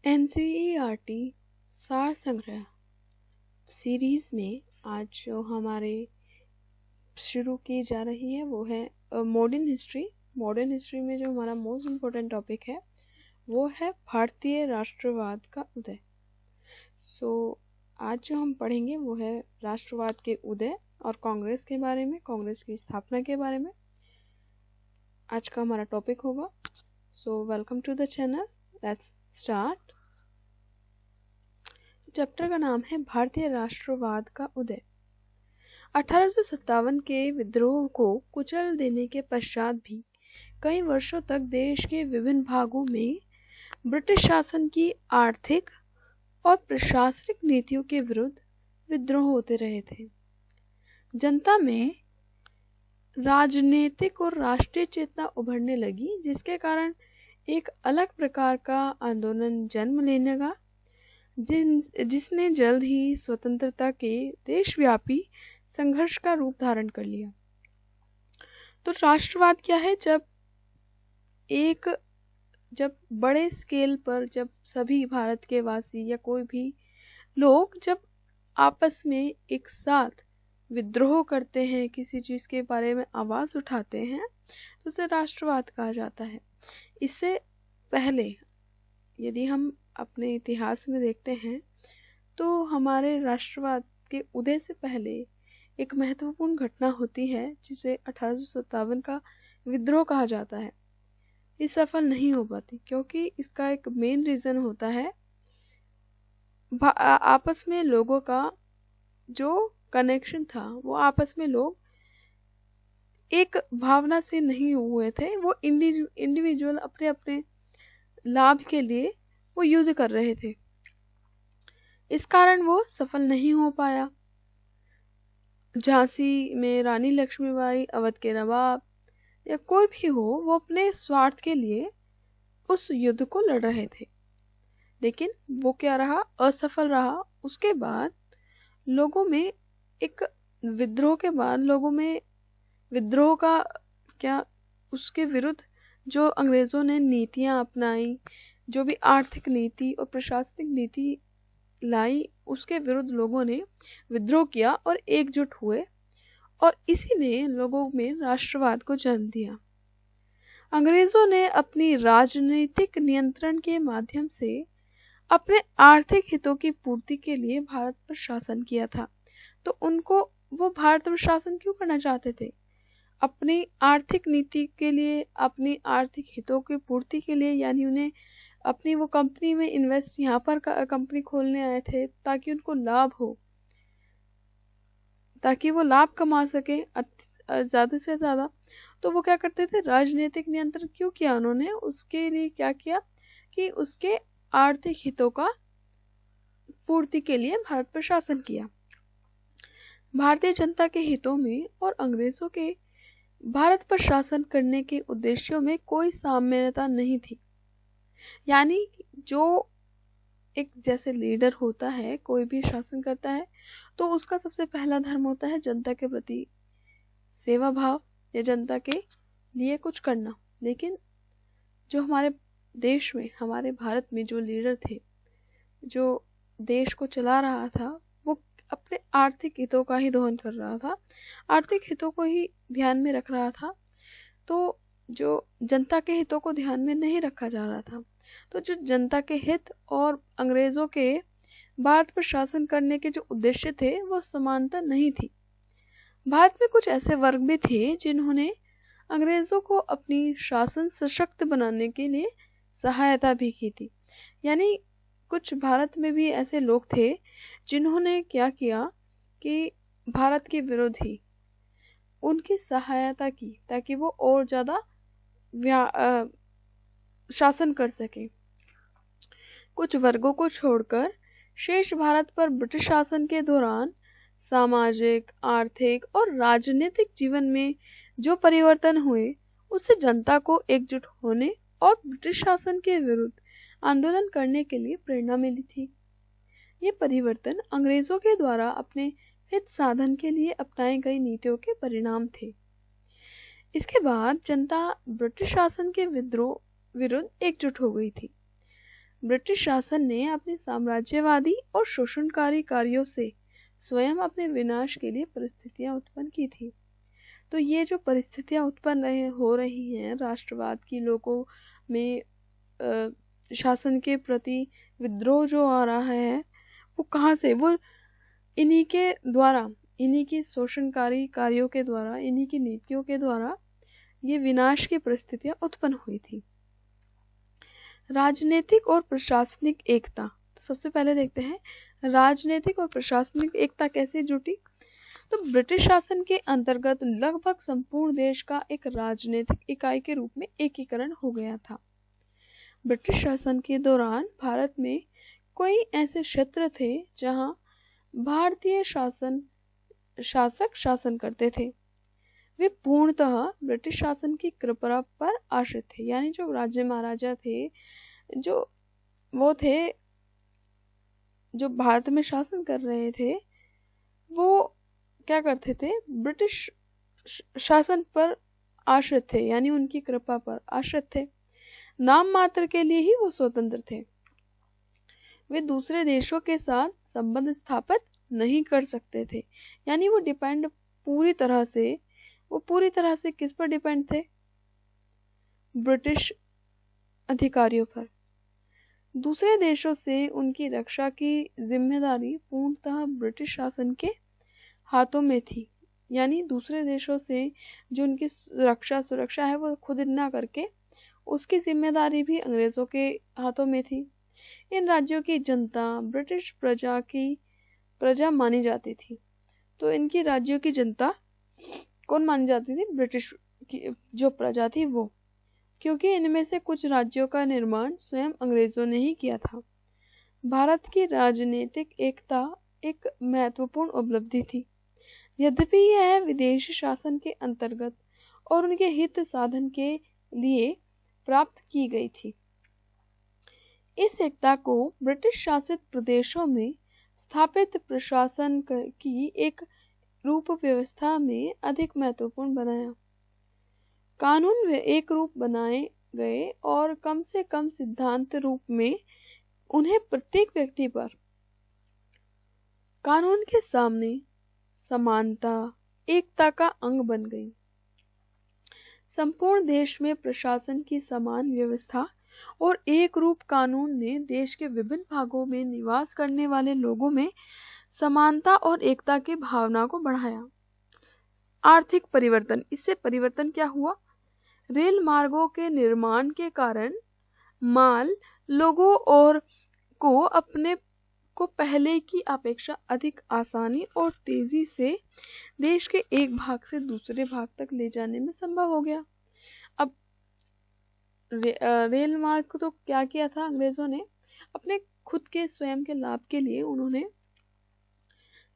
NCERT सार संग्रह series में आज जो हमारे शुरू की जा रही है वो है मॉडर्न हिस्ट्री। मॉडर्न हिस्ट्री में जो हमारा मोस्ट इम्पोर्टेंट टॉपिक है वो है भारतीय राष्ट्रवाद का उदय। आज जो हम पढ़ेंगे वो है राष्ट्रवाद के उदय और कांग्रेस के बारे में, कांग्रेस की स्थापना के बारे में आज का हमारा टॉपिक होगा। Welcome to the channel, let's start. Chapter का नाम है भारतीय राष्ट्रवाद का उदय। 1857 के विद्रोह को कुचल देने के पश्चात भी कई वर्षों तक देश के विभिन्न भागों में ब्रिटिश शासन की आर्थिक और प्रशासनिक नीतियों के विरुद्ध विद्रोह होते रहे थे। जनता में राजनीतिक और राष्ट्रीय चेतना उभरने लगी, जिसके कारण एक अलग प्रकार का आंदोलन जन्म लेने लगा जिसने जल्द ही स्वतंत्रता के देशव्यापी संघर्ष का रूप धारण कर लिया। तो राष्ट्रवाद क्या है? जब बड़े स्केल पर जब सभी भारत के वासी या कोई भी लोग जब आपस में एक साथ विद्रोह करते हैं, किसी चीज के बारे में आवाज उठाते हैं, तो उसे राष्ट्रवाद कहा जाता है। इससे पहले यदि हम अपने इतिहास में देखते हैं तो हमारे राष्ट्रवाद के उदय से पहले एक महत्वपूर्ण घटना होती है जिसे 1857 का विद्रोह कहा जाता है। ये सफल नहीं हो पाती क्योंकि इसका एक मेन रीजन होता है आपस में लोगों का जो कनेक्शन था, वो आपस में लोग एक भावना से नहीं हुए थे। वो इंडिविजुअल अपने अपने लाभ के लिए वो युद्ध कर रहे थे, इस कारण वो सफल नहीं हो पाया। झांसी में रानी लक्ष्मीबाई, अवध के नवाब या कोई भी हो, वो अपने स्वार्थ के लिए उस युद्ध को लड़ रहे थे, लेकिन वो क्या रहा? असफल रहा। उसके बाद लोगों में एक विद्रोह के बाद लोगों में विद्रोह का क्या, उसके विरुद्ध जो अंग्रेजों ने नीतियां अपनाई, जो भी आर्थिक नीति और प्रशासनिक नीति लाई, उसके विरुद्ध लोगों ने विद्रोह किया और एकजुट हुए, और इसी ने लोगों में राष्ट्रवाद को जन्म दिया। अंग्रेजों ने अपनी राजनीतिक नियंत्रण के माध्यम से अपने आर्थिक हितों की पूर्ति के लिए भारत पर शासन किया था। तो वो भारत पर शासन क्यों करना चाहते थे? अपनी आर्थिक नीति के लिए, अपनी आर्थिक हितों की पूर्ति के लिए। यानी उन्हें अपनी वो कंपनी में इन्वेस्ट, यहाँ पर कंपनी खोलने आए थे ताकि उनको लाभ हो, ताकि वो लाभ कमा सके ज्यादा से ज्यादा। तो वो क्या करते थे? राजनीतिक नियंत्रण क्यों किया उन्होंने? उसके लिए क्या किया कि उसके आर्थिक हितों का पूर्ति के लिए भारत पर शासन किया। भारतीय जनता के हितों में और अंग्रेजों के भारत पर शासन करने के उद्देश्यों में कोई साम्यता नहीं थी। यानी जो एक जैसे लीडर होता है, कोई भी शासन करता है, तो उसका सबसे पहला धर्म होता है जनता के प्रति सेवा भाव या जनता के लिए कुछ करना। लेकिन जो हमारे देश में, हमारे भारत में जो लीडर थे, जो देश को चला रहा था, वो अपने आर्थिक हितों का ही दोहन कर रहा था, आर्थिक हितों को ही ध्यान में रख रहा था। तो जो जनता के हितों को ध्यान में नहीं रखा जा रहा था। तो जो जनता के हित और अंग्रेजों के भारत पर शासन करने के जो उद्देश्य थे, वो समानता नहीं थी। भारत में कुछ ऐसे वर्ग भी थे जिन्होंने अंग्रेजों को अपनी शासन सशक्त बनाने के लिए सहायता भी की थी। यानी कुछ भारत में भी ऐसे लोग थे जिन्होंने क्या किया कि भारत के विरुद्ध ही उनकी सहायता की ताकि वो और ज्यादा शासन कर सके। कुछ वर्गों को छोड़कर शेष भारत पर ब्रिटिश शासन के दौरान सामाजिक, आर्थिक और राजनीतिक जीवन में जो परिवर्तन हुए, उससे जनता को एकजुट होने और ब्रिटिश शासन के विरुद्ध आंदोलन करने के लिए प्रेरणा मिली थी। ये परिवर्तन अंग्रेजों के द्वारा अपने हित साधन के लिए अपनाई गई नीतियों के परिणाम थे। इसके बाद जनता ब्रिटिश शासन के विरुद्ध एकजुट हो गई थी। ब्रिटिश शासन ने अपनी साम्राज्यवादी और शोषणकारी कार्यों से स्वयं अपने विनाश के लिए परिस्थितियां उत्पन्न की थी। तो ये जो परिस्थितियां उत्पन्न हो रही हैं, राष्ट्रवाद की लोगों में शासन के प्रति विद्रोह जो आ रहा है, वो कहाँ से? वो इन्हीं के द्वारा, इन्हीं की शोषणकारी कार्यों के द्वारा, इन्हीं की नीतियों के द्वारा ये विनाश की परिस्थितियां उत्पन्न हुई थी। राजनीतिक और प्रशासनिक एकता। तो सबसे पहले देखते हैं राजनीतिक और प्रशासनिक एकता कैसे जुटी। तो ब्रिटिश शासन के अंतर्गत लगभग संपूर्ण देश का एक राजनीतिक इकाई के रूप में एकीकरण हो गया था। ब्रिटिश शासन के दौरान भारत में कई ऐसे क्षेत्र थे जहां भारतीय शासक शासन करते थे। वे पूर्णतः ब्रिटिश शासन की कृपा पर आश्रित थे। यानी जो राज्य महाराजा थे, जो वो थे जो भारत में शासन कर रहे थे, वो क्या करते थे? ब्रिटिश शासन पर आश्रित थे, यानी उनकी कृपा पर आश्रित थे। नाम मात्र के लिए ही वो स्वतंत्र थे। वे दूसरे देशों के साथ संबंध स्थापित नहीं कर सकते थे। यानी वो पूरी तरह से किस पर डिपेंड थे? ब्रिटिश अधिकारियों पर। दूसरे देशों से उनकी रक्षा की जिम्मेदारी पूर्णतः ब्रिटिश शासन के हाथों में थी। यानी दूसरे देशों से जो उनकी सुरक्षा है वो खुद ना करके उसकी जिम्मेदारी भी अंग्रेजों के हाथों में थी। इन राज्यों की जनता ब्रिटिश प्रजा मानी जाती थी। तो इनकी राज्यों की जनता कौन मानी जाती थी? ब्रिटिश की जो प्रजा थी वो, क्योंकि इनमें से कुछ राज्यों का निर्माण स्वयं अंग्रेजों ने ही किया था। भारत की राजनीतिक एकता एक महत्वपूर्ण उपलब्धि थी, यद्यपि यह विदेशी शासन के अंतर्गत और उनके हित साधन के लिए प्राप्त की गई थी। इस एकता को ब्रिटिश शासित प्रदेशों में स्थापित प्रशासन की एक रूप व्यवस्था में अधिक महत्वपूर्ण बनाया। कानून एक रूप बनाए गए और कम से कम सिद्धांत रूप में उन्हें प्रत्येक व्यक्ति पर कानून के सामने समानता एकता का अंग बन गई। संपूर्ण देश में प्रशासन की समान व्यवस्था और एक रूप कानून ने देश के विभिन्न भागों में निवास करने वाले लोगों में समानता और एकता की भावना को बढ़ाया। आर्थिक परिवर्तन। इससे परिवर्तन क्या हुआ? रेल मार्गों के निर्माण के कारण माल लोगों और को पहले की अपेक्षा अधिक आसानी और तेजी से देश के एक भाग से दूसरे भाग तक ले जाने में संभव हो गया। अब रेल मार्ग तो क्या किया था अंग्रेजों ने? अपने खुद के स्वयं के लाभ के लिए उन्होंने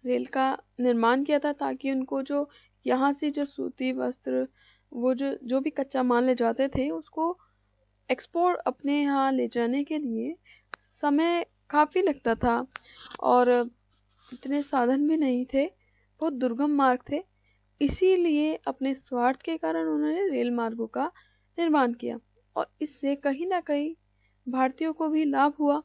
रेल का निर्माण किया था, ताकि उनको जो यहाँ से जो सूती वस्त्र, वो जो भी कच्चा माल ले जाते थे, उसको एक्सपोर्ट अपने यहाँ ले जाने के लिए समय काफी लगता था और इतने साधन भी नहीं थे, बहुत दुर्गम मार्ग थे। इसीलिए अपने स्वार्थ के कारण उन्होंने रेल मार्गों का निर्माण किया और इससे कहीं ना कहीं भारतीयों को भी लाभ हुआ।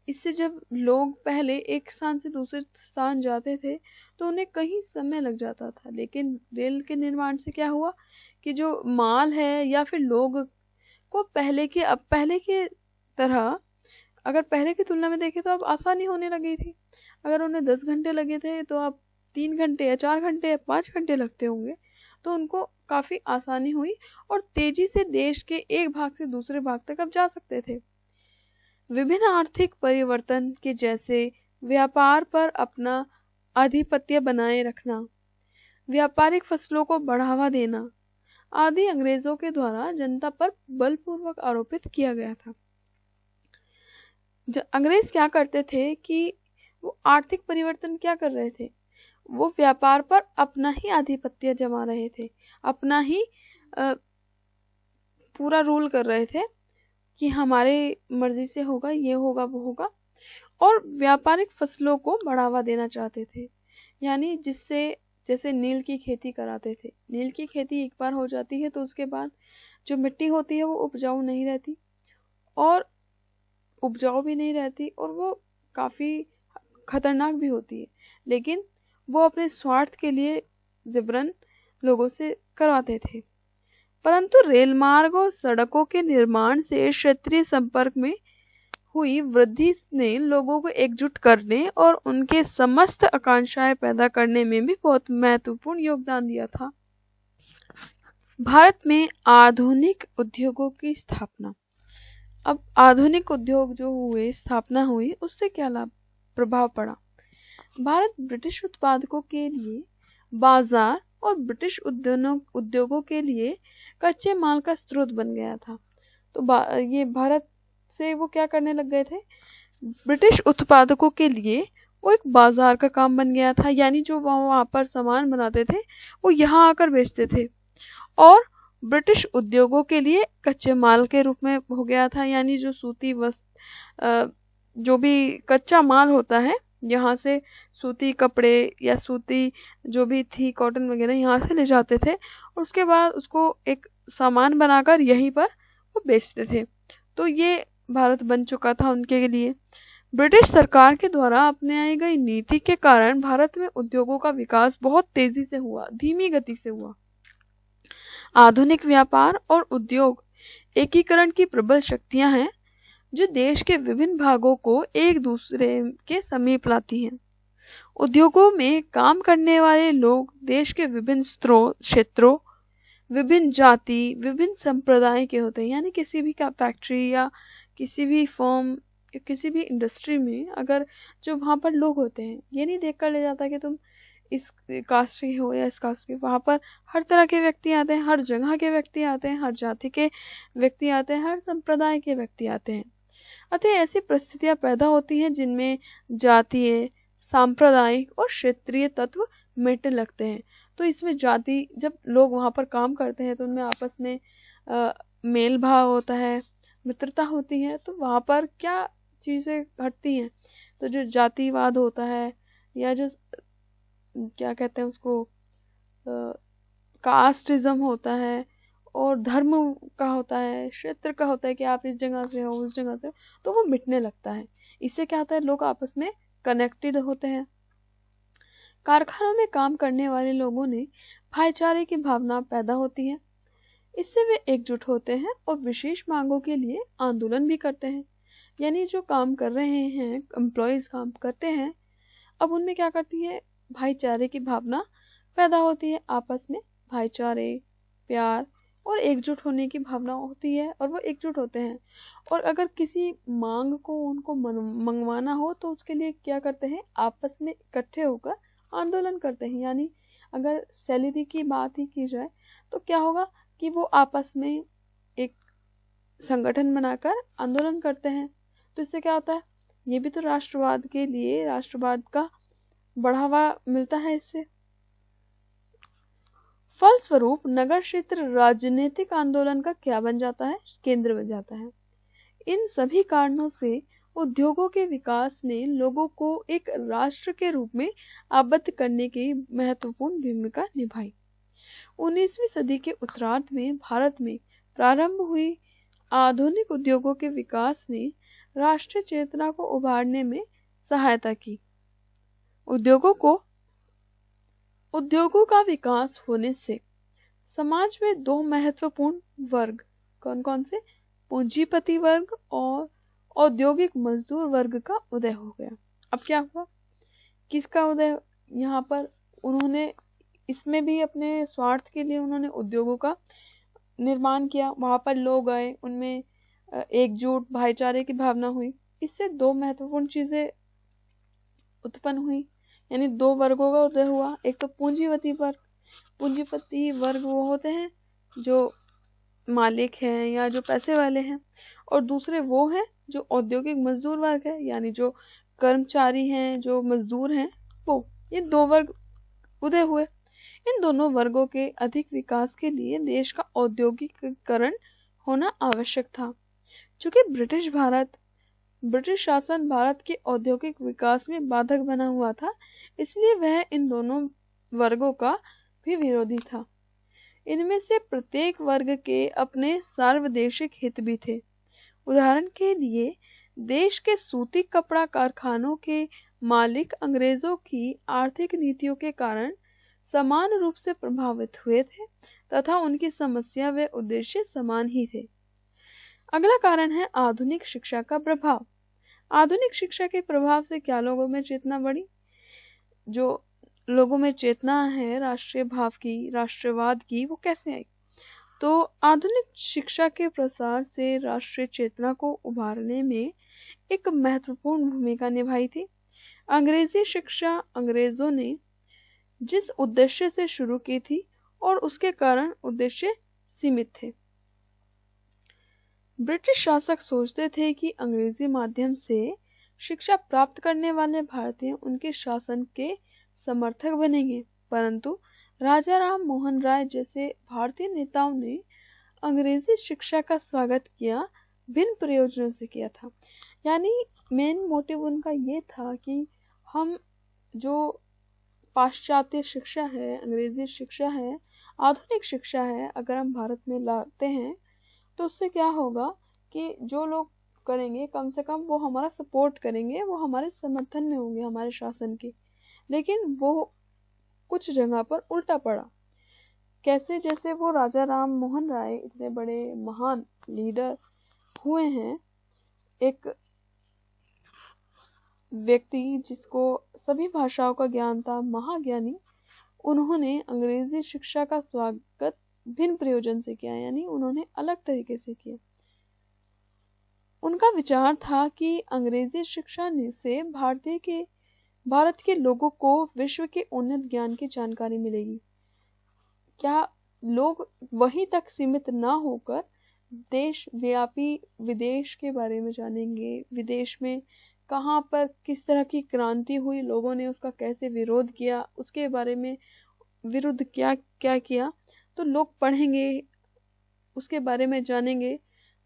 इससे जब लोग पहले एक स्थान से दूसरे स्थान जाते थे तो उन्हें कहीं समय लग जाता था, लेकिन रेल के निर्माण से क्या हुआ कि जो माल है या फिर लोग को पहले की तरह, अगर पहले की तुलना में देखें तो अब आसानी होने लगी थी। अगर उन्हें 10 घंटे लगे थे तो अब 3 घंटे या 4 घंटे या 5 घंटे लगते होंगे। तो उनको काफी आसानी हुई और तेजी से देश के एक भाग से दूसरे भाग तक अब जा सकते थे। विभिन्न आर्थिक परिवर्तन के जैसे व्यापार पर अपना आधिपत्य बनाए रखना, व्यापारिक फसलों को बढ़ावा देना आदि अंग्रेजों के द्वारा जनता पर बलपूर्वक आरोपित किया गया था। अंग्रेज क्या करते थे कि वो आर्थिक परिवर्तन क्या कर रहे थे? वो व्यापार पर अपना ही आधिपत्य जमा रहे थे, अपना ही पूरा रूल कर रहे थे कि हमारे मर्जी से होगा, ये होगा, वो होगा, और व्यापारिक फसलों को बढ़ावा देना चाहते थे। यानी जैसे नील की खेती कराते थे। नील की खेती एक बार हो जाती है तो उसके बाद जो मिट्टी होती है वो उपजाऊ नहीं रहती और उपजाऊ भी नहीं रहती और वो काफी खतरनाक भी होती है, लेकिन वो अपने स्वार्थ के लिए जबरन लोगों से करवाते थे। परंतु रेल मार्ग और सड़कों के निर्माण से क्षेत्रीय संपर्क में हुई वृद्धि ने लोगों को एकजुट करने और उनके समस्त आकांक्षाएं पैदा करने में भी बहुत महत्वपूर्ण योगदान दिया था। भारत में आधुनिक उद्योगों की स्थापना। अब आधुनिक उद्योग जो हुए, स्थापना हुई, उससे क्या लाभ प्रभाव पड़ा? भारत ब्रिटिश उत्पादकों के लिए बाजार और ब्रिटिश उद्योगों के लिए कच्चे माल का स्रोत बन गया था। तो ये भारत से वो क्या करने लग गए थे, ब्रिटिश उत्पादकों के लिए वो एक बाजार का काम बन गया था, यानी जो वहां पर सामान बनाते थे वो यहाँ आकर बेचते थे, और ब्रिटिश उद्योगों के लिए कच्चे माल के रूप में हो गया था, यानी जो सूती वस्त्र, जो भी कच्चा माल होता है, यहाँ से सूती कपड़े या सूती जो भी थी कॉटन वगैरह यहाँ से ले जाते थे और उसके बाद उसको एक सामान बनाकर यहीं पर वो बेचते थे। तो ये भारत बन चुका था उनके लिए। ब्रिटिश सरकार के द्वारा अपनाई गई नीति के कारण भारत में उद्योगों का विकास बहुत तेजी से हुआ, धीमी गति से हुआ। आधुनिक व्यापार और उद्योग एकीकरण की प्रबल शक्तियां हैं जो देश के विभिन्न भागों को एक दूसरे के समीप लाती हैं। उद्योगों में काम करने वाले लोग देश के विभिन्न क्षेत्रों, विभिन्न जाति, विभिन्न संप्रदाय के होते हैं, यानी किसी भी फैक्ट्री या किसी भी फर्म या किसी भी इंडस्ट्री में अगर जो वहां पर लोग होते हैं, ये नहीं देख कर ले जाता कि तुम इस कास्ट के हो या इस कास्ट के, वहां पर हर तरह के व्यक्ति आते हैं, हर जगह के व्यक्ति आते हैं, हर जाति के व्यक्ति आते हैं, हर संप्रदाय के व्यक्ति आते हैं। अतः ऐसी परिस्थितियां पैदा होती हैं जिनमें जातीय, सांप्रदायिक और क्षेत्रीय तत्व मिटने लगते हैं। तो इसमें जाति, जब लोग वहां पर काम करते हैं तो उनमें आपस में मेल भाव होता है, मित्रता होती है, तो वहां पर क्या चीजें घटती हैं, तो जो जातिवाद होता है या जो क्या कहते हैं उसको कास्टिज्म होता है और धर्म का होता है, क्षेत्र का होता है कि आप इस जगह से हो, उस जगह से हो, तो वो मिटने लगता है। इससे क्या होता है, लोग आपस में कनेक्टेड होते हैं। कारखानों में काम करने वाले लोगों ने भाईचारे की भावना पैदा होती है। इससे वे एकजुट होते हैं और विशेष मांगों के लिए आंदोलन भी करते हैं। यानी जो काम कर रहे हैं, एम्प्लॉयज काम करते हैं, अब उनमें क्या करती है, भाईचारे की भावना पैदा होती है। आपस में भाईचारे, प्यार और एकजुट होने की भावना होती है और वो एकजुट होते हैं। और अगर किसी मांग को उनको मंगवाना हो तो उसके लिए क्या करते हैं, आपस में इकट्ठे होकर आंदोलन करते हैं। यानी अगर सैलरी की बात ही की जाए तो क्या होगा कि वो आपस में एक संगठन बनाकर आंदोलन करते हैं। तो इससे क्या होता है, ये भी तो राष्ट्रवाद के लिए, राष्ट्रवाद का बढ़ावा मिलता है इससे। फलस्वरूप नगर क्षेत्र राजनीतिक आंदोलन का क्या बन जाता है, केंद्र बन जाता है। इन सभी कारणों से उद्योगों के विकास ने लोगों को एक राष्ट्र के रूप में आबद्ध करने की महत्वपूर्ण भूमिका निभाई। 19वीं सदी के उत्तरार्ध में भारत में प्रारंभ हुई आधुनिक उद्योगों के विकास ने राष्ट्रीय चेतना को उभारने में सहायता की। उद्योगों का विकास होने से समाज में दो महत्वपूर्ण वर्ग, कौन कौन से, पूंजीपति वर्ग और औद्योगिक मजदूर वर्ग का उदय हो गया। अब क्या हुआ, किसका उदय, यहाँ पर उन्होंने इसमें भी अपने स्वार्थ के लिए उन्होंने उद्योगों का निर्माण किया। वहां पर लोग आए, उनमें एकजुट भाईचारे की भावना हुई। इससे दो महत्वपूर्ण चीजें उत्पन्न हुई, यानी दो वर्गों का उदय हुआ। एक तो पूंजीपति वर्ग, पूंजीपति वर्ग वो होते हैं जो मालिक हैं या जो पैसे वाले हैं, और दूसरे वो हैं जो औद्योगिक मजदूर वर्ग है, यानी जो कर्मचारी हैं, जो मजदूर हैं, वो, ये दो वर्ग उदय हुए। इन दोनों वर्गों के अधिक विकास के लिए देश का औद्योगिकीकरण होना आवश्यक था। चूंकि ब्रिटिश शासन भारत के औद्योगिक विकास में बाधक बना हुआ था, इसलिए वह इन दोनों वर्गों का भी विरोधी था। इनमें से प्रत्येक वर्ग के अपने सार्वदेशिक हित भी थे। उदाहरण के लिए देश के सूती कपड़ा कारखानों के मालिक अंग्रेजों की आर्थिक नीतियों के कारण समान रूप से प्रभावित हुए थे तथा उनकी समस्या व उद्देश्य समान ही थे। अगला कारण है आधुनिक शिक्षा का प्रभाव। आधुनिक शिक्षा के प्रभाव से क्या लोगों में चेतना बढ़ी? जो लोगों में चेतना है राष्ट्रीय भाव की, राष्ट्रवाद की, वो कैसे आई? तो आधुनिक शिक्षा के प्रसार से राष्ट्रीय चेतना को उभारने में एक महत्वपूर्ण भूमिका निभाई थी। अंग्रेजी शिक्षा अंग्रेजों ने जिस उद्देश्य से शुरू की थी और उसके कारण उद्देश्य सीमित थे। ब्रिटिश शासक सोचते थे कि अंग्रेजी माध्यम से शिक्षा प्राप्त करने वाले भारतीय उनके शासन के समर्थक बनेंगे, परंतु राजा राम मोहन राय जैसे भारतीय नेताओं ने अंग्रेजी शिक्षा का स्वागत किया, भिन्न प्रयोजनों से किया था। यानी मेन मोटिव उनका ये था कि हम जो पाश्चात्य शिक्षा है, अंग्रेजी शिक्षा है, आधुनिक शिक्षा है, अगर हम भारत में लाते हैं तो उससे क्या होगा कि जो लोग करेंगे कम से कम वो हमारा सपोर्ट करेंगे, वो हमारे समर्थन में होंगे हमारे शासन के। लेकिन वो कुछ जगह पर उल्टा पड़ा। कैसे? जैसे वो राजा राम मोहन राय इतने बड़े महान लीडर हुए हैं, एक व्यक्ति जिसको सभी भाषाओं का ज्ञान था, महाज्ञानी, उन्होंने अंग्रेजी शिक्षा का स्वागत भिन्न प्रयोजन से किया, यानी उन्होंने अलग तरीके से किया। उनका विचार था कि अंग्रेजी शिक्षा से भारत के लोगों को विश्व के उन्नत ज्ञान की जानकारी मिलेगी। क्या लोग वहीं तक सीमित ना होकर देश व्यापी विदेश के बारे में जानेंगे, विदेश में कहाँ पर किस तरह की क्रांति हुई, लोगों ने उसका कैसे विरोध किया, उसके बारे में विरुद्ध क्या क्या किया, तो लोग पढ़ेंगे, उसके बारे में जानेंगे,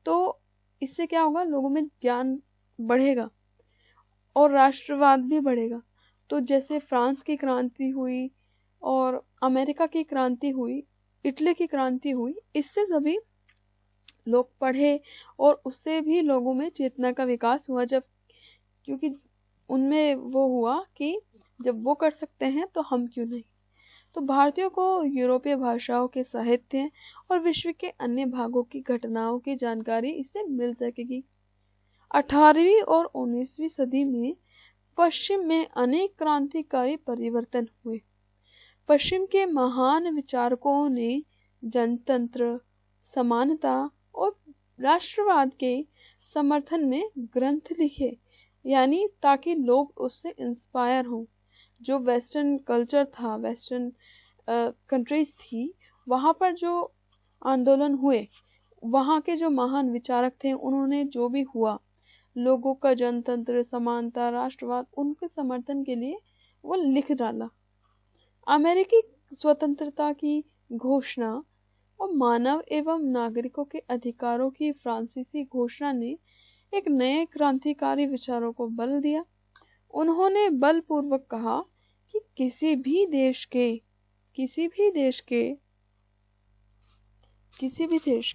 तो इससे क्या होगा, लोगों में ज्ञान बढ़ेगा और राष्ट्रवाद भी बढ़ेगा। तो जैसे फ्रांस की क्रांति हुई और अमेरिका की क्रांति हुई, इटली की क्रांति हुई, इससे सभी लोग पढ़े और उससे भी लोगों में चेतना का विकास हुआ, जब क्योंकि उनमें वो हुआ कि जब वो कर सकते हैं तो हम क्यों नहीं। तो भारतीयों को यूरोपीय भाषाओं के साहित्य और विश्व के अन्य भागों की घटनाओं की जानकारी इससे मिल सकेगी। 18वीं और 19वीं सदी में पश्चिम में अनेक क्रांतिकारी परिवर्तन हुए। पश्चिम के महान विचारकों ने जनतंत्र, समानता और राष्ट्रवाद के समर्थन में ग्रंथ लिखे, यानी ताकि लोग उससे इंस्पायर हों। जो वेस्टर्न कल्चर था, वेस्टर्न कंट्रीज थी, वहाँ पर जो आंदोलन हुए, वहाँ के जो महान विचारक थे, उन्होंने जो भी हुआ, लोगों का जनतंत्र, समानता, राष्ट्रवाद, उनके समर्थन के लिए वो लिख डाला। अमेरिकी स्वतंत्रता की घोषणा और मानव एवं नागरिकों के अधिकारों की फ्रांसीसी घोषणा ने एक नए क्रांतिकारी विचारों को बल दिया। उन्होंने बलपूर्वक कहा कि किसी भी देश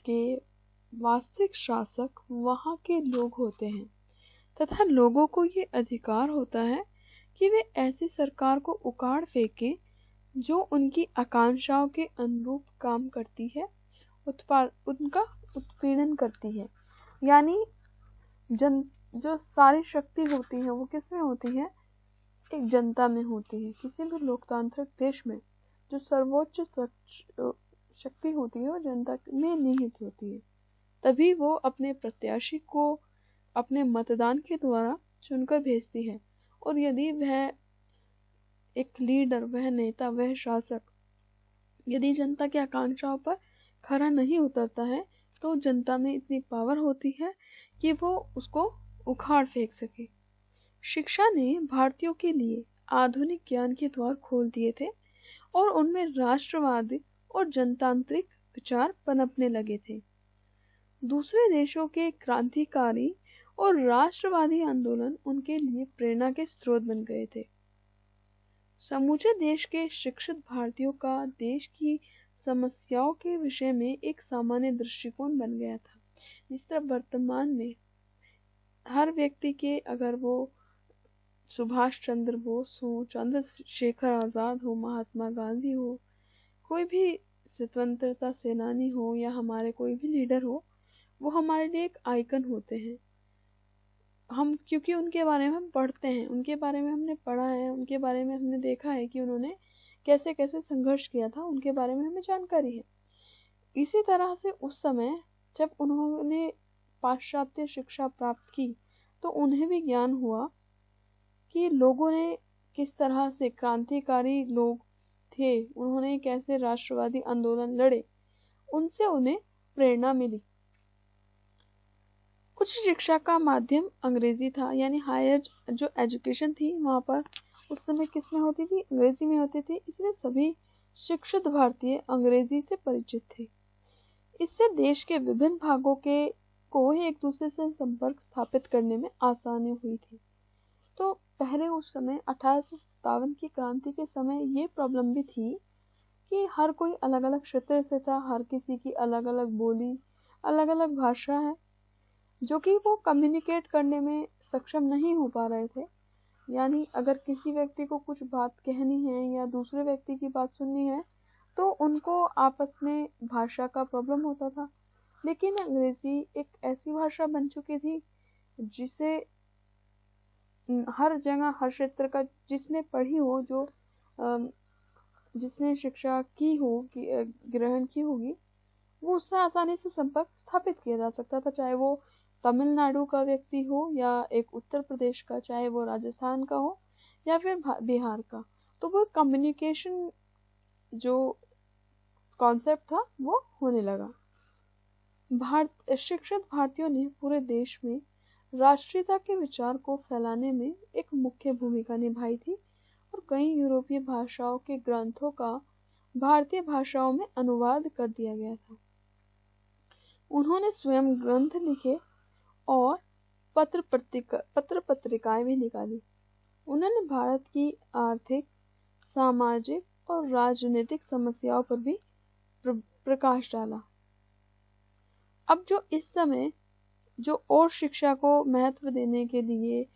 के वास्तविक शासक वहाँ के लोग होते हैं तथा लोगों को ये अधिकार होता है कि वे ऐसी सरकार को उखाड़ फेंकें जो उनकी आकांक्षाओं के अनुरूप काम करती है, उनका उत्पीड़न करती है। यानी जो सारी शक्ति होती है वो किस में होती है? एक जनता में होती है। किसी भी लोकतांत्रिक देश में जो सर्वोच्च शक्ति होती है वो जनता में निहित होती है। तभी वो अपने प्रत्याशी को अपने मतदान के द्वारा चुनकर भेजती है। और यदि वह एक लीडर, वह नेता, वह शासक यदि जनता की आकांक्षाओं पर खरा नहीं उतरता है, तो जनता में इतनी पावर होती है कि वो उसको उखाड़ फेंक सके। शिक्षा ने भारतीयों के लिए आधुनिक ज्ञान के द्वार खोल दिए थे और उनमें राष्ट्रवादी और जनतांत्रिक विचार पनपने लगे थे। दूसरे देशों के क्रांतिकारी और राष्ट्रवादी आंदोलन उनके लिए प्रेरणा के स्रोत बन गए थे। समूचे देश के शिक्षित भारतीयों का देश की समस्याओं के विषय में एक सामान्य दृष्टिकोण बन गया था। जिस तरह वर्तमान में हर व्यक्ति के, अगर वो सुभाष चंद्र बोस हो, चंद्रशेखर आजाद हो, महात्मा गांधी हो, कोई भी स्वतंत्रता सेनानी हो या हमारे कोई भी लीडर हो, वो हमारे लिए एक आइकन होते हैं। हम क्योंकि उनके बारे में हम पढ़ते हैं, उनके बारे में हमने पढ़ा है, उनके बारे में हमने देखा है कि उन्होंने कैसे कैसे संघर्ष किया था, उनके बारे में हमें जानकारी है। इसी तरह से उस समय जब उन्होंने पाश्चात्य शिक्षा प्राप्त की तो उन्हें भी ज्ञान हुआ कि लोगों ने किस तरह से, क्रांतिकारी लोग थे, उन्होंने कैसे राष्ट्रवादी आंदोलन लड़े, उनसे उन्हें प्रेरणा मिली। उच्च शिक्षा का माध्यम अंग्रेजी था, यानी हायर जो एजुकेशन थी वहां पर उस समय किस में होती थी, अंग्रेजी में होती थी। इसलिए सभी शिक्षित भारतीय अंग्रेजी से परिचित थे। इससे देश के विभिन्न भागों के को एक दूसरे से संपर्क स्थापित करने में आसानी हुई थी। तो पहले उस समय 1857 की क्रांति के समय ये प्रॉब्लम भी थी कि हर कोई अलग अलग क्षेत्र से था, हर किसी की अलग अलग बोली, अलग अलग भाषा है, जो कि वो कम्युनिकेट करने में सक्षम नहीं हो पा रहे थे। यानी अगर किसी व्यक्ति को कुछ बात कहनी है या दूसरे व्यक्ति की बात सुननी है तो उनको आपस में भाषा का प्रॉब्लम होता था। लेकिन अंग्रेजी एक ऐसी भाषा बन चुकी थी जिसे हर जगह, हर क्षेत्र का जिसने पढ़ी हो, जो जिसने शिक्षा की हो, ग्रहण की होगी, वो उससे आसानी से संपर्क स्थापित किया जा सकता था। चाहे वो तमिलनाडु का व्यक्ति हो या एक उत्तर प्रदेश का, चाहे वो राजस्थान का हो या फिर बिहार का, तो वो कम्युनिकेशन जो कॉन्सेप्ट था वो होने लगा। शिक्षित भारतीयों ने पूरे देश में राष्ट्रीयता के विचार को फैलाने में एक मुख्य भूमिका निभाई थी और कई यूरोपीय भाषाओं के ग्रंथों का भारतीय भाषाओं में अनुवाद कर दिया गया था। उन्होंने स्वयं ग्रंथ लिखे और पत्र पत्रिकाएं भी निकाली। उन्होंने भारत की आर्थिक, सामाजिक और राजनीतिक समस्याओं पर भी प्रकाश डाला। अब जो इस समय जो और शिक्षा को महत्व देने के लिए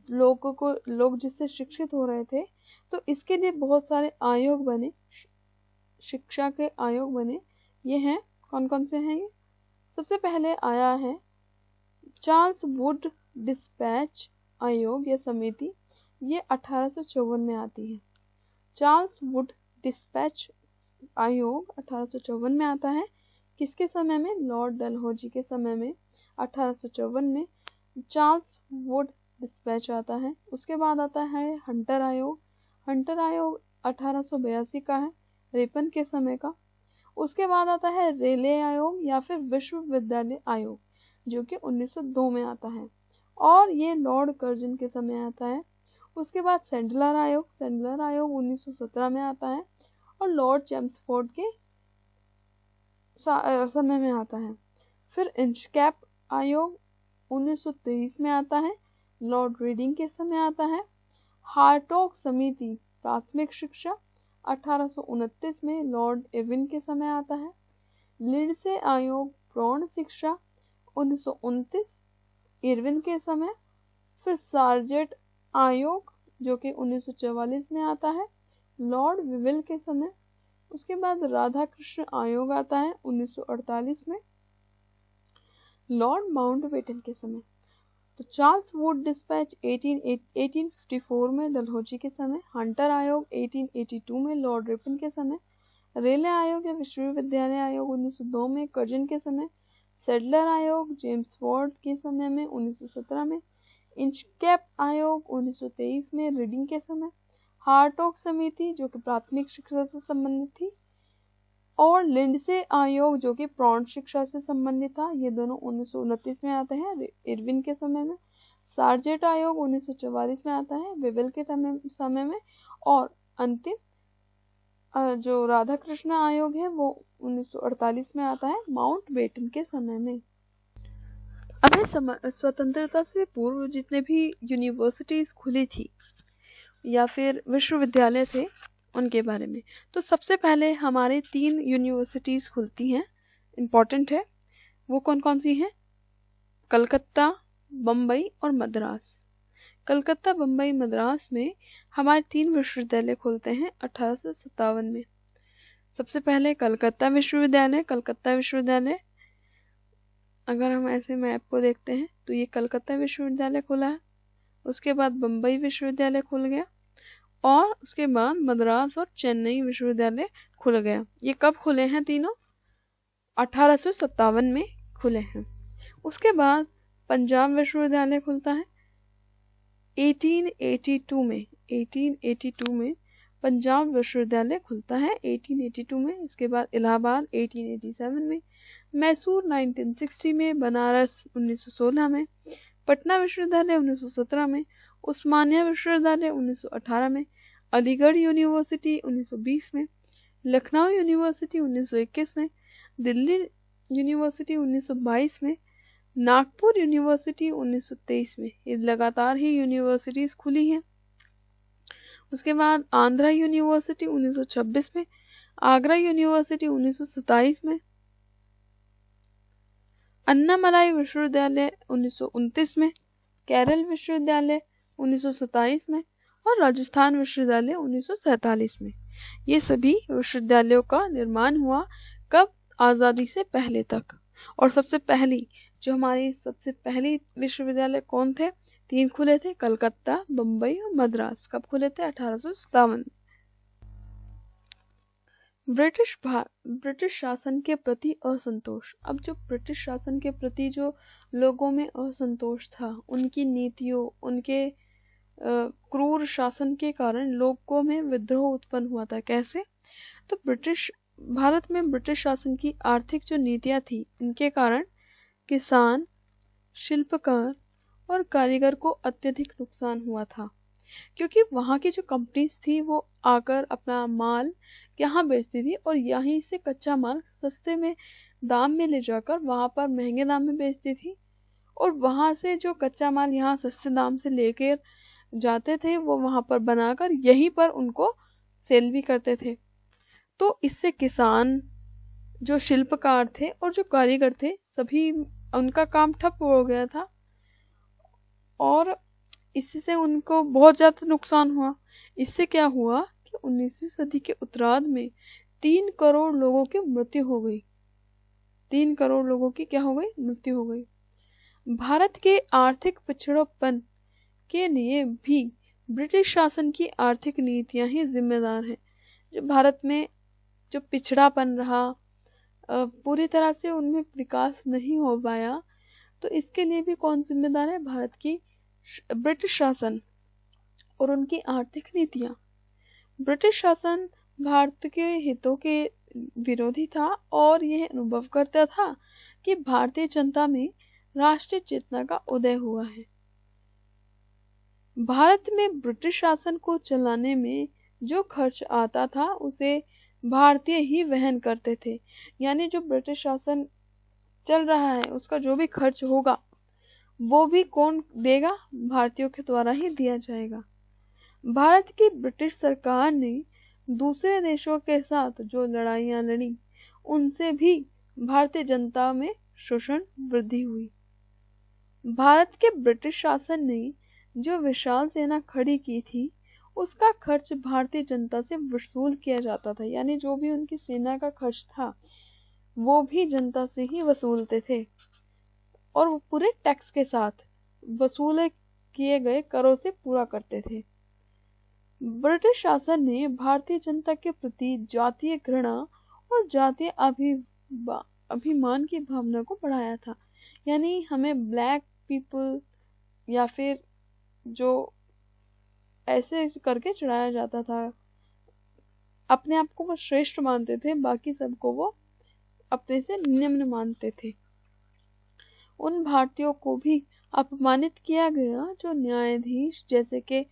लोग जिससे शिक्षित हो रहे थे, तो इसके लिए बहुत सारे आयोग बने, शिक्षा के आयोग बने। ये हैं, कौन कौन से हैं ये? सबसे पहले आया है चार्ल्स वुड डिस्पैच आयोग या समिति। ये 1854 में आती है। चार्ल्स वुड डिस्पैच आयोग 1854 में आता है। किसके समय में? लॉर्ड डलहौजी के समय में 1854 में चार्ल्स वुड डिस्पैच आता है। उसके बाद आता है हंटर आयोग। हंटर आयोग 1882 का है, रिपन के समय का। उसके बाद आता है रेले आयोग या फिर विश्वविद्यालय आयोग, जो कि 1902 में आता है और ये लॉर्ड कर्जन के समय आता है। उसके बाद सैंडलर आयोग 1917 में आता है और लॉर्ड चेम्सफोर्ड के समय में आता है। फिर इंचकैप आयोग 1923 में आता है, लॉर्ड रीडिंग के समय आता है। हार्टोग समिति प्राथमिक शिक्षा 1829 में लॉर्ड एविन के समय आता है। लिंडसे आयोग प्रौढ़ शिक्षा 1929 इरविन के समय। फिर सार्जेंट आयोग जो कि 1944 में आता है, लॉर्ड विविल के समय। उसके बाद राधा कृष्ण आयोग आता है 1948 में, लॉर्ड माउंटबेटन के समय। तो चार्ल्स वुड डिस्पैच 1854 में डलहौजी के समय। हंटर आयोग 1882 में लॉर्ड रिपन के समय। रेले आयोग या विश्वविद्यालय आयोग 1902 में कर्जन के समय। सैडलर आयोग जेम्स फोर्ड के समय में 1917 में। इंचकैप आयोग 1923 में रीडिंग के समय। हार्टोग समिति जो कि प्राथमिक शिक्षा से संबंधित थी और लिंडसे आयोग जो कि प्रौढ़ शिक्षा से संबंधित था, ये दोनों 1929 में आते हैं इरविन के समय में। सार्जेंट आयोग 1944 में आता है विविल के समय में। और अंतिम जो राधा कृष्ण आयोग है वो 1948 में आता है माउंटबेटन के समय में। अब स्वतंत्रता से पूर्व जितने भी यूनिवर्सिटीज खुली थी या फिर विश्वविद्यालय थे उनके बारे में। तो सबसे पहले हमारे 3 यूनिवर्सिटीज खुलती हैं, इम्पोर्टेंट है। वो कौन कौन सी हैं? कलकत्ता, बम्बई और मद्रास। कलकत्ता, बम्बई, मद्रास में हमारे 3 विश्वविद्यालय खुलते हैं 1857 में। सबसे पहले कलकत्ता विश्वविद्यालय। कलकत्ता विश्वविद्यालय, अगर हम ऐसे मैप को देखते हैं तो ये कलकत्ता विश्वविद्यालय खुला है। उसके बाद बम्बई विश्वविद्यालय खुल गया और उसके बाद मद्रास और चेन्नई विश्वविद्यालय खुल गया। ये कब खुले हैं तीनों? 1857 में खुले हैं। उसके बाद पंजाब विश्वविद्यालय खुलता है 1882 में। 1882 में पंजाब विश्वविद्यालय खुलता है 1882 में। इसके बाद इलाहाबाद 1887 में, मैसूर 1960 में, बनारस 1916 में, पटना विश्वविद्यालय 1917 में, उस्मानिया विश्वविद्यालय 1918 में, अलीगढ़ यूनिवर्सिटी 1920 में, लखनऊ यूनिवर्सिटी 1921 में, दिल्ली यूनिवर्सिटी 1922 में, नागपुर यूनिवर्सिटी 1923 में। ये लगातार ही यूनिवर्सिटीज खुली हैं। उसके बाद आंध्रा यूनिवर्सिटी 1926 में, आगरा यूनिवर्सिटी 1927 में, अन्नामलाई विश्वविद्यालय 1929 में, केरल विश्वविद्यालय 1927 में और राजस्थान विश्वविद्यालय 1947 में। ये सभी विश्वविद्यालयों का निर्माण हुआ कब? आज़ादी से पहले तक। और सबसे पहली विश्वविद्यालय कौन थे? 3 खुले थे, कलकत्ता, बम्बई और मद्रास। कब खुले थे? 1857 में। ब्रिटिश शासन के प्रति असंतोष। अब जो ब्रिटिश शासन के प्रति जो लोगों में असंतोष था, उनकी नीतियों, उनके क्रूर शासन के कारण लोगों में विद्रोह उत्पन्न हुआ था। कैसे? तो भारत में ब्रिटिश शासन की आर्थिक जो नीतियां थी, इनके कारण किसान, शिल्पकार और कारीगर को अत्यधिक नुकसान हुआ था, क्योंकि वहाँ की जो कंपनीज थी वो आकर अपना माल यहाँ बेचती थी और यहीं से कच्चा माल सस्ते में दाम में ले जाकर वहाँ पर महंगे दाम में बेचती थी, और वहाँ से जो कच्चा माल यहाँ सस्ते दाम से लेकर जाते थे वो वहाँ पर बनाकर यहीं पर उनको सेल भी करते थे। तो इससे किसान, जो शिल्पकार थे और जो कारीगर थे, सभी उनका काम ठप हो गया था और इससे उनको बहुत ज्यादा नुकसान हुआ। इससे क्या हुआ कि 19वीं सदी के उत्तरार्ध में 3 करोड़ लोगों की मृत्यु हो गई। 3 करोड़ लोगों की क्या हो गई? मृत्यु हो गई। भारत के आर्थिक पिछड़ोपन के लिए भी ब्रिटिश शासन की आर्थिक नीतियां ही जिम्मेदार हैं। जो भारत में जो पिछड़ापन रहा, पूरी तरह से उनमें विकास नहीं हो पाया, तो इसके लिए भी कौन जिम्मेदार है? भारत की ब्रिटिश शासन और उनकी आर्थिक नीतियां। ब्रिटिश शासन भारत के हितों के विरोधी था और यह अनुभव करता था कि भारतीय जनता में राष्ट्रीय चेतना का उदय हुआ है। भारत में ब्रिटिश शासन को चलाने में जो खर्च आता था उसे भारतीय ही वहन करते थे। यानी जो ब्रिटिश शासन चल रहा है उसका जो भी खर्च होगा वो भी कौन देगा? भारतीयों के द्वारा ही दिया जाएगा। भारत की ब्रिटिश सरकार ने दूसरे देशों के साथ जो लड़ाइयां लड़ी, उनसे भी भारतीय जनता में शोषण वृद्धि हुई। भारत के ब्रिटिश शासन ने जो विशाल सेना खड़ी की थी, उसका खर्च भारतीय जनता से वसूल किया जाता था। यानी जो भी उनकी सेना का खर्च था वो भी जनता से ही वसूलते थे और वो पूरे टैक्स के साथ वसूले किए गए करों से पूरा करते थे। ब्रिटिश शासन ने भारतीय जनता के प्रति जातीय घृणा और जातीय अभिमान की भावना को बढ़ाया था। यानी हमें ब्लैक पीपल या फिर जो ऐसे करके चढ़ाया जाता था, अपने आप को वो श्रेष्ठ मानते थे, बाकी सबको वो अपने से निम्न मानते थे। उन भारतीयों को भी अपमानित किया गया जो न्यायाधीश जैसे के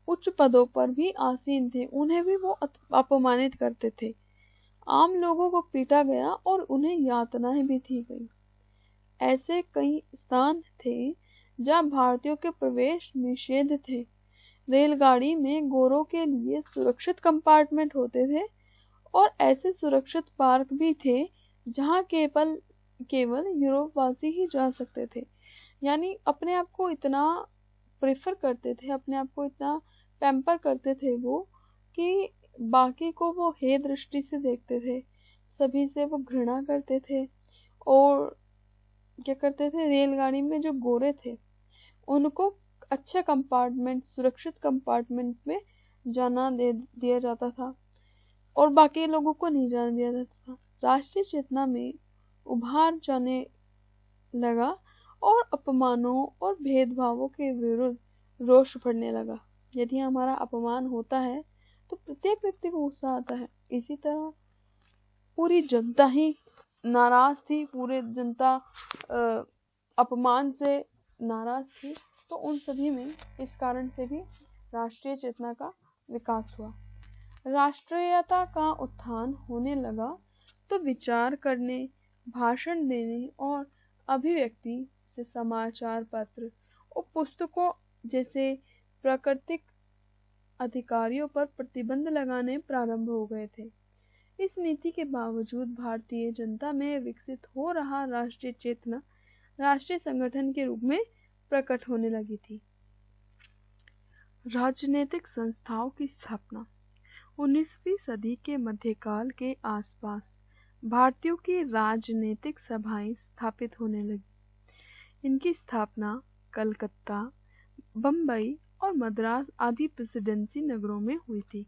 उच्च पदों पर भी आसीन थे, उन्हें भी वो अपमानित करते थे। आम लोगों को पीटा गया और उन्हें यातनाएं भी दी गई। ऐसे कई स्थान थे जहां भारतीयों के प्रवेश निषेध थे। रेलगाड़ी में गोरों के लिए सुरक्षित कंपार्टमेंट होते थे और ऐसे सुरक्षित पार्क भी थे जहां केवल यूरोपवासी ही जा सकते थे। यानी अपने आप को इतना प्रेफर करते थे, अपने आप को इतना पैम्पर करते थे वो, कि बाकी को वो हे दृष्टि से देखते थे, सभी से वो घृणा करते थे। और क्या करते थे, रेलगाड़ी में जो गोरे थे उनको अच्छे कंपार्टमेंट, सुरक्षित कंपार्टमेंट में जाना दे दिया जाता था और बाकी लोगों को नहीं जाने दिया जाता था। राष्ट्रीय चेतना में उभार जाने लगा और अपमानों और भेदभावों के विरुद्ध रोष बढ़ने लगा। यदि हमारा अपमान होता है तो प्रत्येक व्यक्ति को गुस्सा आता है। इसी तरह पूरी जनता ही नाराज थी, पूरी जनता अपमान से नाराज थी। तो उन सभी में इस कारण से भी राष्ट्रीय चेतना का विकास हुआ। राष्ट्रीयता का उत्थान होने लगा तो विचार करने, भाषण देने और अभिव्यक्ति से समाचार पत्र और पुस्तकों जैसे प्राकृतिक अधिकारियों पर प्रतिबंध लगाने प्रारंभ हो गए थे। इस नीति के बावजूद भारतीय जनता में विकसित हो रहा राष्ट्रीय चेतना राष्ट्रीय संगठन के रूप में प्रकट होने लगी थी। राजनीतिक संस्थाओं की स्थापना 19वीं सदी के मध्यकाल के आसपास भारतीयों की राजनीतिक सभाएं स्थापित होने लगी। इनकी स्थापना कलकत्ता, बम्बई और मद्रास आदि प्रेसिडेंसी नगरों में हुई थी।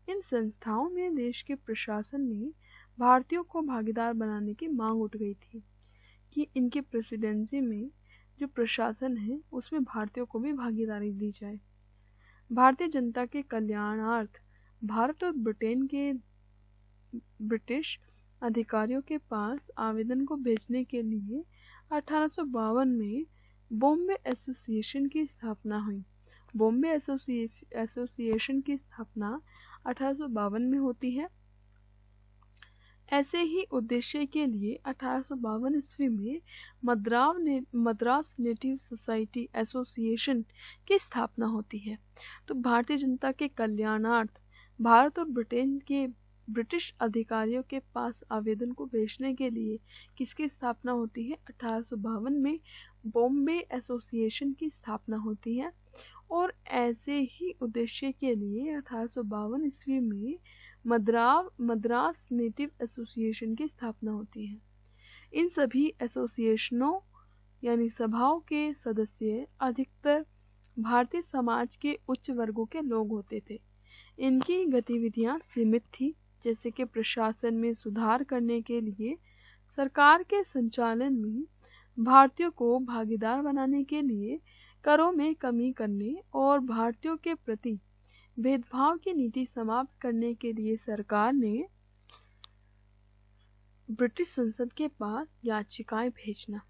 इन संस्थाओं में देश के प्रशासन में भारतीयों को भागीदार बनाने की मांग उठ गई थी कि इनकी प्रेसिडेंसी में जो प्रशासन है उसमें भारतीयों को भी भागीदारी दी जाए। भारतीय जनता के कल्याणार्थ भारत और ब्रिटेन के ब्रिटिश अधिकारियों के पास आवेदन को भेजने के लिए 1852 में बॉम्बे एसोसिएशन की स्थापना हुई। बॉम्बे एसोसिएशन की स्थापना 1852 में होती है। ऐसे ही उद्देश्य के लिए 1852 ईस्वी में मद्रास नेटिव सोसाइटी एसोसिएशन की स्थापना होती है। तो भारतीय जनता के कल्याणार्थ भारत और ब्रिटेन के ब्रिटिश अधिकारियों के पास आवेदन को भेजने के लिए किसकी स्थापना होती है? 1852 में बॉम्बे एसोसिएशन की स्थापना होती है। और ऐसे ही उद्देश्य के लिए 1852 ईस्वी में मद्रास नेटिव एसोसिएशन की स्थापना होती है। इन सभी एसोसिएशनों यानी सभाओं के सदस्य अधिकतर भारतीय समाज के उच्च वर्गों के लोग होते थे। इनकी गतिविधियां सीमित थी, जैसे कि प्रशासन में सुधार करने के लिए, सरकार के संचालन में भारतीयों को भागीदार बनाने के लिए, करों में कमी करने और भारतीयों के प्रति भेदभाव की नीति समाप्त करने के लिए सरकार ने ब्रिटिश संसद के पास याचिकाएं भेजना।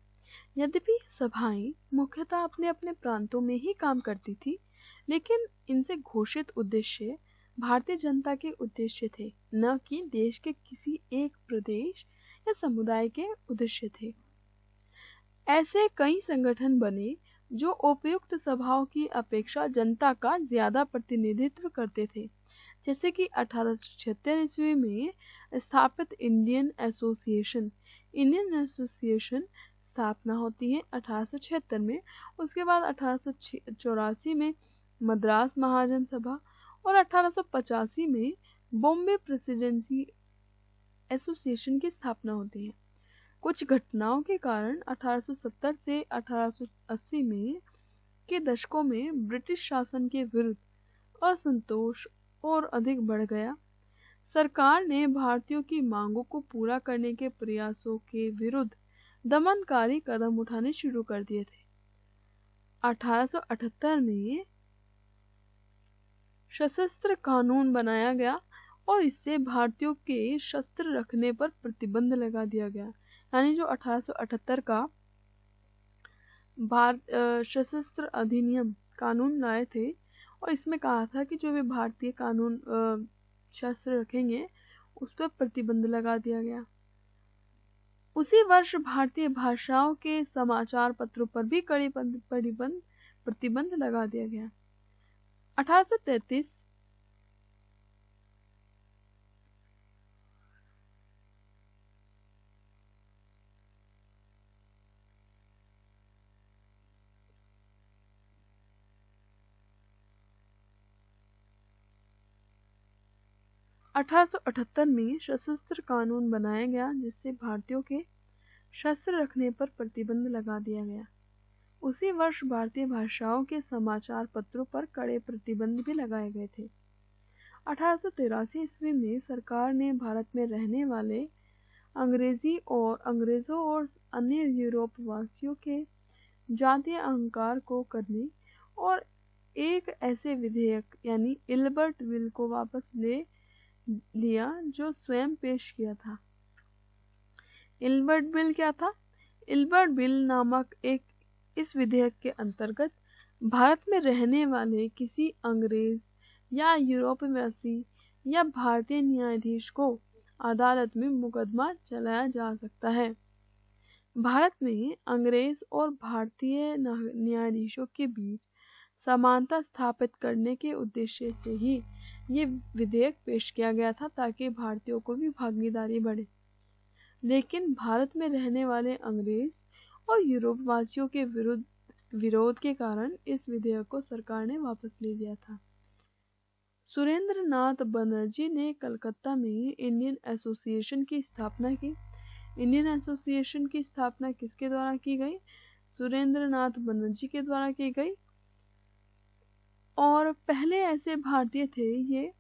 यद्यपि सभाएं मुख्यतः अपने अपने प्रांतों में ही काम करती थी, लेकिन इनसे घोषित उद्देश्य भारतीय जनता के उद्देश्य थे, न कि देश के किसी एक प्रदेश या समुदाय के उद्देश्य थे। ऐसे कई संगठन बने जो उपयुक्त सभाओं की अपेक्षा जनता का ज्यादा प्रतिनिधित्व करते थे, जैसे कि 1876 ईस्वी में स्थापित इंडियन एसोसिएशन स्थापना होती है 1876 में। उसके बाद 1884 में मद्रास महाजन सभा और 1885 में बॉम्बे प्रेसिडेंसी एसोसिएशन की स्थापना होती है। कुछ घटनाओं के कारण 1870 से 1880 में के दशकों में ब्रिटिश शासन के विरुद्ध असंतोष और अधिक बढ़ गया। सरकार ने भारतीयों की मांगों को पूरा करने के प्रयासों के विरुद्ध दमनकारी कदम उठाने शुरू कर दिए थे। 1878 में सशस्त्र कानून बनाया गया और इससे भारतीयों के शस्त्र रखने पर प्रतिबंध लगा दिया गया। यानी जो 1878 का सशस्त्र अधिनियम कानून लाए थे और इसमें कहा था कि जो भी भारतीय कानून शस्त्र रखेंगे उस पर प्रतिबंध लगा दिया गया। उसी वर्ष भारतीय भाषाओं के समाचार पत्रों पर भी कड़ी प्रतिबंध लगा दिया गया। 1833 1833 1878 में सशस्त्र कानून बनाया गया जिससे भारतीयों के शस्त्र रखने पर प्रतिबंध लगा दिया गया। उसी वर्ष भारतीय भाषाओं के समाचार पत्रों पर कड़े प्रतिबंध भी लगाए गए थे। 1883 ईस्वी में सरकार ने भारत में रहने वाले अंग्रेजों और अन्य यूरोप वासियों के जातीय अहंकार को करने और एक ऐसे विधेयक यानी इल्बर्ट बिल को वापस ले लिया जो स्वयं पेश किया था। इल्बर्ट बिल क्या था? इल्बर्ट बिल नामक इस विधेयक के अंतर्गत भारत में रहने वाले किसी अंग्रेज या यूरोपवासी या भारतीय न्यायाधीश को अदालत में मुकदमा चलाया जा सकता है। भारत में अंग्रेज और भारतीय न्यायाधीशों के बीच समानता स्थापित करने के उद्देश्य से ही ये विधेयक पेश किया गया था ताकि भारतीयों को भी भागीदारी बढ़े। लेकिन भारत में रहने वाले अंग्रेज और यूरोपवासियों के विरोध के कारण इस विधेयक को सरकार ने वापस ले लिया था। सुरेंद्र नाथ बनर्जी ने कलकत्ता में इंडियन एसोसिएशन की स्थापना की। इंडियन एसोसिएशन की स्थापना किसके द्वारा की गई? सुरेंद्र नाथ बनर्जी के द्वारा की गई। और पहले ऐसे भारतीय थे ये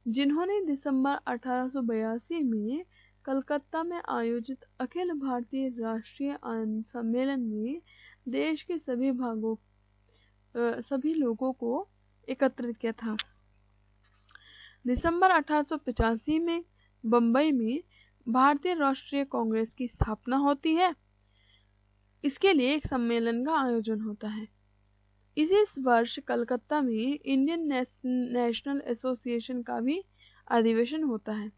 जिन्होंने दिसंबर 1882 में कलकत्ता में आयोजित अखिल भारतीय राष्ट्रीय सम्मेलन में देश के सभी लोगों को एकत्रित किया था। दिसंबर 1885 में बंबई में भारतीय राष्ट्रीय कांग्रेस की स्थापना होती है। इसके लिए एक सम्मेलन का आयोजन होता है। इसी वर्ष कलकत्ता में इंडियन नेशनल एसोसिएशन का भी अधिवेशन होता है।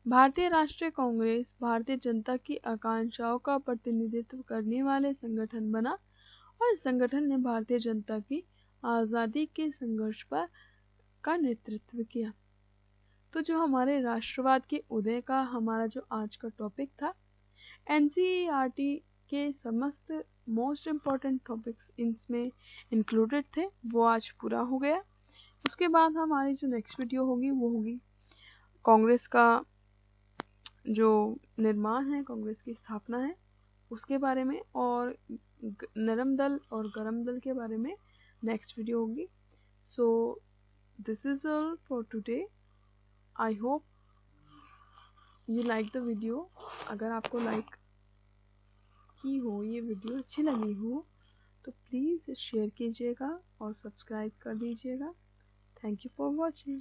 भारतीय राष्ट्रीय कांग्रेस भारतीय जनता की आकांक्षाओं का प्रतिनिधित्व करने वाले संगठन बना और इस संगठन ने भारतीय जनता की आज़ादी के संघर्ष का नेतृत्व किया। तो जो हमारे राष्ट्रवाद के उदय का हमारा जो आज का टॉपिक था, एनसीईआरटी के समस्त मोस्ट इम्पॉर्टेंट टॉपिक्स इसमें इंक्लूडेड थे, वो आज पूरा हो गया। उसके बाद हमारी जो नेक्स्ट वीडियो होगी वो होगी कांग्रेस का जो निर्माण है, कांग्रेस की स्थापना है उसके बारे में, और नरम दल और गरम दल के बारे में नेक्स्ट वीडियो होगी। So this is all for today. I hope you like the video. अगर आपको लाइक की हो, ये वीडियो अच्छी लगी हो, तो प्लीज़ शेयर कीजिएगा और सब्सक्राइब कर दीजिएगा। Thank you for watching.